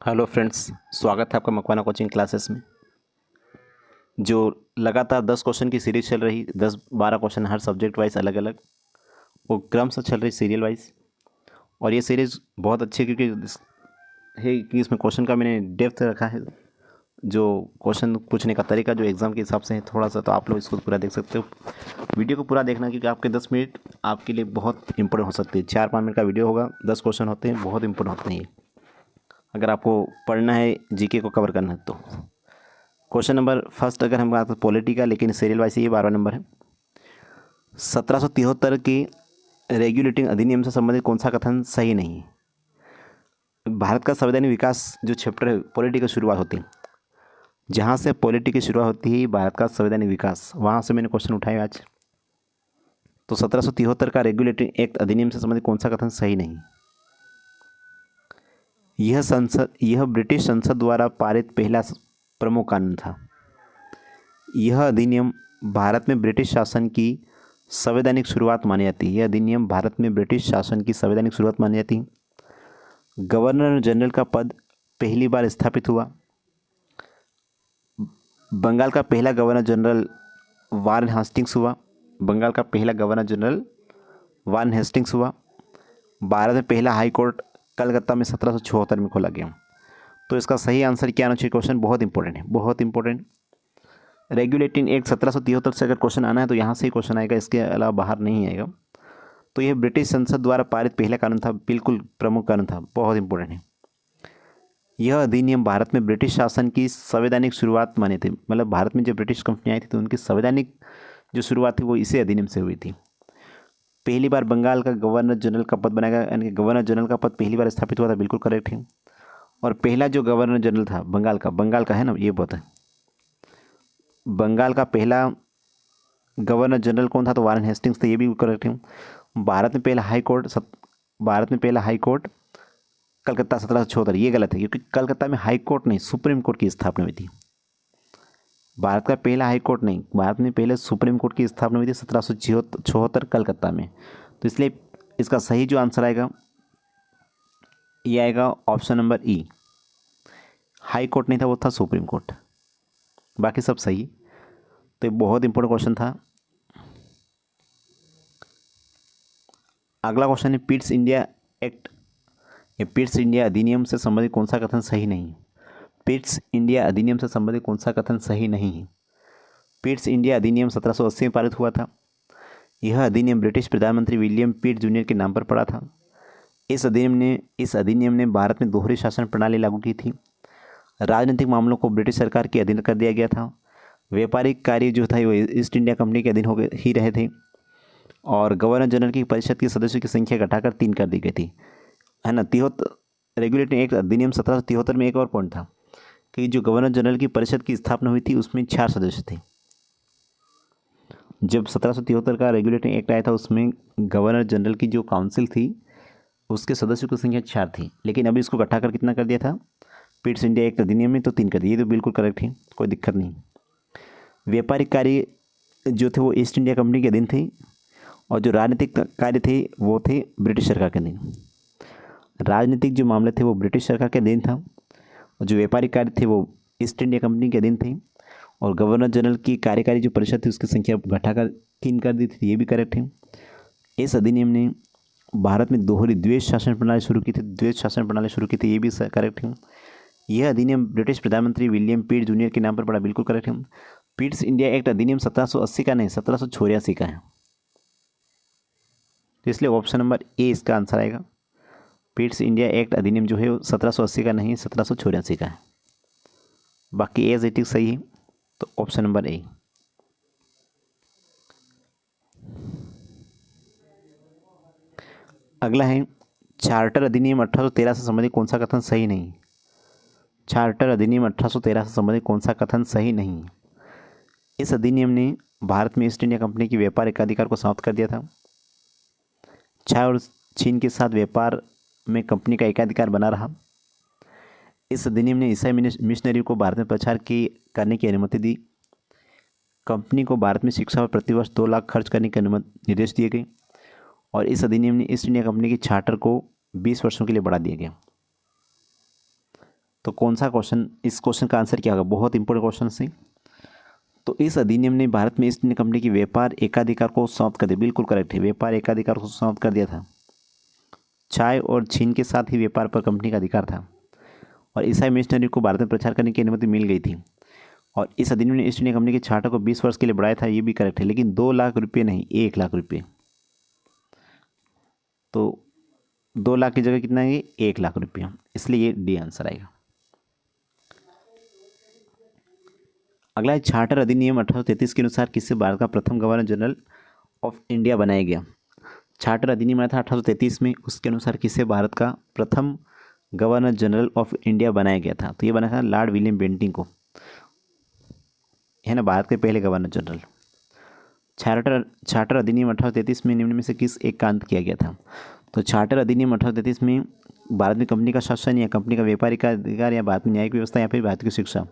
Hello friends, स्वागत है आपका मकवाना कोचिंग क्लासेस में। जो लगातार 10 क्वेश्चन की सीरीज चल रही, 10-12 क्वेश्चन हर सब्जेक्ट वाइज अलग अलग, वो क्रम से चल रही सीरियल वाइज। और ये सीरीज बहुत अच्छी है क्योंकि इसमें क्वेश्चन का मैंने डेप्थ रखा है। जो क्वेश्चन पूछने का तरीका जो एग्ज़ाम के हिसाब से है थोड़ा सा, तो आप लोग इसको पूरा देख सकते हो। वीडियो को पूरा देखना क्योंकि आपके 10 मिनट आपके लिए बहुत इंपॉर्टेंट हो सकती है। 4-5 मिनट का वीडियो होगा, 10 क्वेश्चन होते हैं, बहुत इंपॉर्टेंट होते हैं ये, अगर आपको पढ़ना है, जीके को कवर करना है तो। क्वेश्चन नंबर फर्स्ट अगर हम बात करें पॉलिटी का, लेकिन सीरियल वाइज ये 12 नंबर है। 1773 की रेगुलेटिंग अधिनियम से संबंधित कौन सा कथन सही नहीं है? भारत का संवैधानिक विकास जो चैप्टर है, पॉलिटी की शुरुआत होती है, जहाँ से पॉलिटी की शुरुआत होती है भारत का संवैधानिक विकास, वहाँ से मैंने क्वेश्चन उठाया आज। तो 1773 का रेगुलेटिंग एक्ट अधिनियम से संबंधित कौन सा कथन सही नहीं? यह ब्रिटिश संसद द्वारा पारित पहला प्रमुख कानून था। यह अधिनियम भारत में ब्रिटिश शासन की संवैधानिक शुरुआत मानी जाती है। यह अधिनियम भारत में ब्रिटिश शासन की संवैधानिक शुरुआत मानी जाती है। गवर्नर जनरल का पद पहली बार स्थापित हुआ। बंगाल का पहला गवर्नर जनरल वारेन हेस्टिंग्स हुआ। बंगाल का पहला गवर्नर जनरल वारेन हेस्टिंग्स हुआ। भारत में पहला हाई कोर्ट कलकत्ता में 1774 में खोला गया। तो इसका सही आंसर क्या आना चाहिए? क्वेश्चन बहुत इंपॉर्टेंट है, बहुत इंपॉर्टेंट। रेगुलेटिंग एक्ट 1773 से अगर क्वेश्चन आना है तो यहाँ से ही क्वेश्चन आएगा, इसके अलावा बाहर नहीं आएगा। तो यह ब्रिटिश संसद द्वारा पारित पहला कानून था, बिल्कुल प्रमुख कानून था, बहुत इंपॉर्टेंट है। यह अधिनियम भारत में ब्रिटिश शासन की संवैधानिक शुरुआत माने थे, मतलब भारत में जब ब्रिटिश कंपनी आई थी तो उनकी संवैधानिक जो शुरुआत थी वो इसी अधिनियम से हुई थी। पहली बार बंगाल का गवर्नर जनरल का पद बनाया गया, यानी कि गवर्नर जनरल का पद पहली बार स्थापित हुआ था, बिल्कुल करेक्ट है। और पहला जो गवर्नर जनरल था बंगाल का है ना, ये बहुत है। बंगाल का पहला गवर्नर जनरल कौन था? तो वारेन हेस्टिंग्स थे, ये भी करेक्ट है। भारत में पहला हाई कोर्ट कलकत्ता 1774, ये गलत है क्योंकि कलकत्ता में हाई कोर्ट नहीं, सुप्रीम कोर्ट की स्थापना हुई थी। भारत का पहला हाई कोर्ट नहीं, भारत में पहले सुप्रीम कोर्ट की स्थापना हुई थी 1774 कलकत्ता में। तो इसलिए इसका सही जो आंसर आएगा ये आएगा ऑप्शन नंबर ई। हाई कोर्ट नहीं था, वो था सुप्रीम कोर्ट, बाकी सब सही। तो ये बहुत इंपॉर्टेंट क्वेश्चन था। अगला क्वेश्चन है पिट्स इंडिया एक्ट, ये पिट्स इंडिया अधिनियम से संबंधित कौन सा कथन सही नहीं है? पिट्स इंडिया अधिनियम से संबंधित कौन सा कथन सही नहीं है? पिट्स इंडिया अधिनियम 1780 में पारित हुआ था। यह अधिनियम ब्रिटिश प्रधानमंत्री विलियम पिट जूनियर के नाम पर पड़ा था। इस अधिनियम ने भारत में दोहरी शासन प्रणाली लागू की थी। राजनीतिक मामलों को ब्रिटिश सरकार के अधीन कर दिया गया था। व्यापारिक कार्य जो था वो ईस्ट इंडिया कंपनी के अधीन हो गए ही रहे थे। और गवर्नर जनरल की परिषद के सदस्यों की संख्या घटाकर 3 कर दी गई थी, है ना। रेगुलेटिंग एक्ट अधिनियम 1773 में एक और पॉइंट था कि जो गवर्नर जनरल की परिषद की स्थापना हुई थी उसमें 4 सदस्य थे। जब 1773 का रेगुलेटिंग एक्ट आया था उसमें गवर्नर जनरल की जो काउंसिल थी उसके सदस्यों की संख्या 4 थी, लेकिन अभी इसको घटाकर कितना कर दिया था पिट्स इंडिया एक्ट अधिनियम में? तो 3 कर दिए। ये तो बिल्कुल करेक्ट है, कोई दिक्कत नहीं। व्यापारिक कार्य जो थे वो ईस्ट इंडिया कंपनी के अधीन थे और जो राजनीतिक कार्य थे वो थे ब्रिटिश सरकार के अधीन। राजनीतिक जो मामले थे वो ब्रिटिश सरकार के अधीन था और जो व्यापारिक कार्य थे वो ईस्ट इंडिया कंपनी के अधीन थे। और गवर्नर जनरल की कार्यकारी जो परिषद थी उसकी संख्या घटाकर 3 कर दी थी, ये भी करेक्ट है। इस अधिनियम ने भारत में दोहरी द्वैध शासन प्रणाली शुरू की थी, ये भी करेक्ट है। यह अधिनियम ब्रिटिश प्रधानमंत्री विलियम पिट जूनियर के नाम पर पड़ा, बिल्कुल करेक्ट है। पिट्स इंडिया एक्ट अधिनियम 1780 का नहीं, 1784 का है, तो इसलिए ऑप्शन नंबर ए इसका आंसर आएगा। पिट्स इंडिया एक्ट अधिनियम जो है वो 1780 का नहीं, 1784 का है। बाकी एज इट इज सही है, तो ऑप्शन नंबर ए। अगला है चार्टर अधिनियम 1813 से संबंधित कौन सा कथन सही नहीं? चार्टर अधिनियम 1813 से संबंधित कौन सा कथन सही नहीं? इस अधिनियम ने भारत में ईस्ट इंडिया कंपनी की व्यापार एकाधिकार को समाप्त कर दिया था। चाय और चीन के साथ व्यापार में कंपनी का एकाधिकार बना रहा। इस अधिनियम ने ईसाई मिशनरी को भारत में प्रचार करने की अनुमति दी। कंपनी को भारत में शिक्षा पर प्रतिवर्ष 2 लाख खर्च करने के निर्देश दिए गए। और इस अधिनियम ने ईस्ट इंडिया कंपनी की चार्टर को 20 वर्षों के लिए बढ़ा दिया गया। तो कौन सा क्वेश्चन, इस क्वेश्चन का आंसर क्या होगा, बहुत इंपॉर्टेंट क्वेश्चन है। तो इस अधिनियम ने भारत में ईस्ट इंडिया कंपनी की व्यापार एकाधिकार को समाप्त कर दिया। बिल्कुल करेक्ट है, व्यापार एकाधिकार को समाप्त कर दिया था। चाय और चीन के साथ ही व्यापार पर कंपनी का अधिकार था और ईसाई मिशनरी को भारत में प्रचार करने की अनुमति मिल गई थी। और इस अधिनियम ने ईस्ट इंडिया कंपनी के चार्टर को 20 वर्ष के लिए बढ़ाया था, ये भी करेक्ट है, लेकिन 2 लाख रुपये नहीं, 1 लाख रुपये। तो 2 लाख की जगह कितना है, 1 लाख रुपये, इसलिए ये डी आंसर आएगा। अगला है चार्टर अधिनियम 1833 के अनुसार किससे भारत का प्रथम गवर्नर जनरल ऑफ इंडिया बनाया गया। चार्टर अधिनियम आया था 1833 में, उसके अनुसार किससे भारत का प्रथम गवर्नर जनरल ऑफ इंडिया बनाया गया था। तो ये बनाया था लॉर्ड विलियम बेंटिंग को, है ना, भारत के पहले गवर्नर जनरल। चार्टर अधिनियम 1833 में निम्न में से किस एक का अंत किया गया था। तो चार्टर अधिनियम 1833 में भारत में कंपनी का शासन या कंपनी का व्यापारिक अधिकार या भारत में न्यायिक व्यवस्था या फिर भारत की शिक्षा।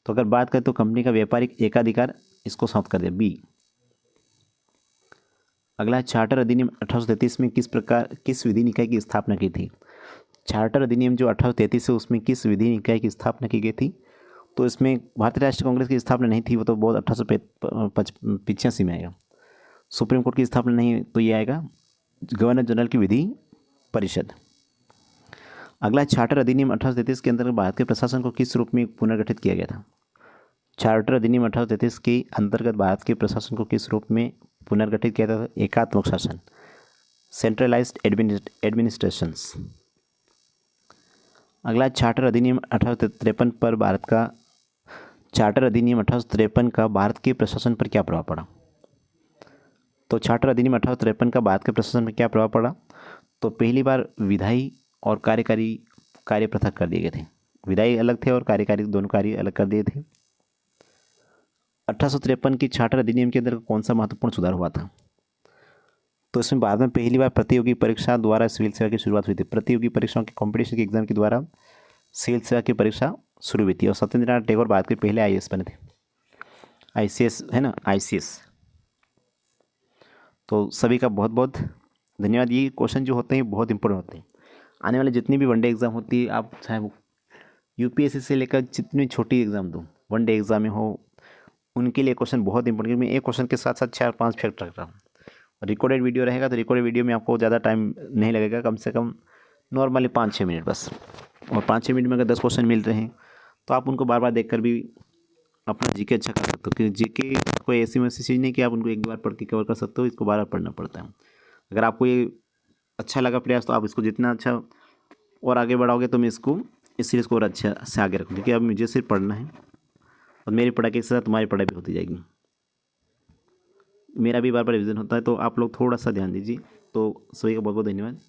तो अगर बात करें तो कंपनी का व्यापारिक एकाधिकार, इसको समाप्त कर दिया, बी। अगला है चार्टर अधिनियम 1833 में किस विधि निकाय की स्थापना की थी। चार्टर अधिनियम जो 1833 है उसमें किस विधि निकाय की स्थापना की गई थी। तो इसमें भारतीय राष्ट्रीय कांग्रेस की स्थापना नहीं थी, वो तो बहुत 1885 में आएगा। सुप्रीम कोर्ट की स्थापना नहीं, तो ये आएगा गवर्नर जनरल की विधि परिषद। अगला चार्टर अधिनियम 1833 के अंतर्गत भारत के प्रशासन को किस रूप में पुनर्गठित किया गया था। चार्टर अधिनियम 1833 के अंतर्गत भारत के प्रशासन को किस रूप में पुनर्गठित किया था। एकात्मक शासन, सेंट्रलाइज्ड एडमिनिस्ट्रेशंस। अगला चार्टर अधिनियम 1853 पर भारत का चार्टर अधिनियम 1853 का भारत के प्रशासन पर क्या प्रभाव पड़ा। तो चार्टर अधिनियम 1853 का भारत के प्रशासन पर क्या प्रभाव पड़ा। तो पहली बार विधायी और कार्यकारी कार्य पृथक कर दिए गए थे, विधायी अलग थे और कार्यकारी दोनों कार्य अलग कर दिए थे। 1853 की चार्टर अधिनियम के अंदर कौन सा महत्वपूर्ण सुधार हुआ था। तो इसमें भारत में पहली बार प्रतियोगी परीक्षा द्वारा सिविल सेवा की शुरुआत हुई थी। प्रतियोगी परीक्षाओं के कॉम्पिटिशन के एग्जाम के द्वारा सिविल सेवा की परीक्षा शुरू हुई थी और सत्येंद्रनाथ टैगोर भारत के पहले आईएएस बने थे, आईसीएस है ना, आईसीएस। तो सभी का बहुत बहुत धन्यवाद। ये क्वेश्चन जो होते हैं बहुत इंपॉर्टेंट होते हैं। आने वाले जितनी भी वनडे एग्जाम होती है, आप चाहे यूपीएससी से लेकर जितनी छोटी एग्जाम दो, वनडे एग्जाम में हो, उनके लिए क्वेश्चन बहुत इंपॉर्टेंट। मैं एक क्वेश्चन के साथ साथ 4-5 फैक्ट रख रहा हूँ। रिकॉर्डेड वीडियो रहेगा तो रिकॉर्डेड वीडियो में आपको ज़्यादा टाइम नहीं लगेगा, कम से कम नॉर्मली 5-6 मिनट बस। और 5-6 मिनट में अगर 10 क्वेश्चन मिल रहे हैं तो आप उनको बार बार देख कर भी अपना जीके अच्छा कर सकते हो, क्योंकि जीके कोई ऐसी वैसी चीज़ नहीं कि आप उनको एक बार पढ़ के कवर कर सकते हो, इसको बार बार पढ़ना पड़ता है। अगर आपको ये अच्छा लगा प्रयास तो आप इसको जितना अच्छा और आगे बढ़ाओगे तो मैं इसको इस सीरीज़ को और अच्छे से आगे रखूँ, क्योंकि अब मुझे सिर्फ पढ़ना है और मेरी पढ़ाई के साथ तुम्हारी पढ़ाई भी होती जाएगी। मेरा भी बार बार रिविज़न होता है, तो आप लोग थोड़ा सा ध्यान दीजिए। तो सभी का बहुत बहुत धन्यवाद।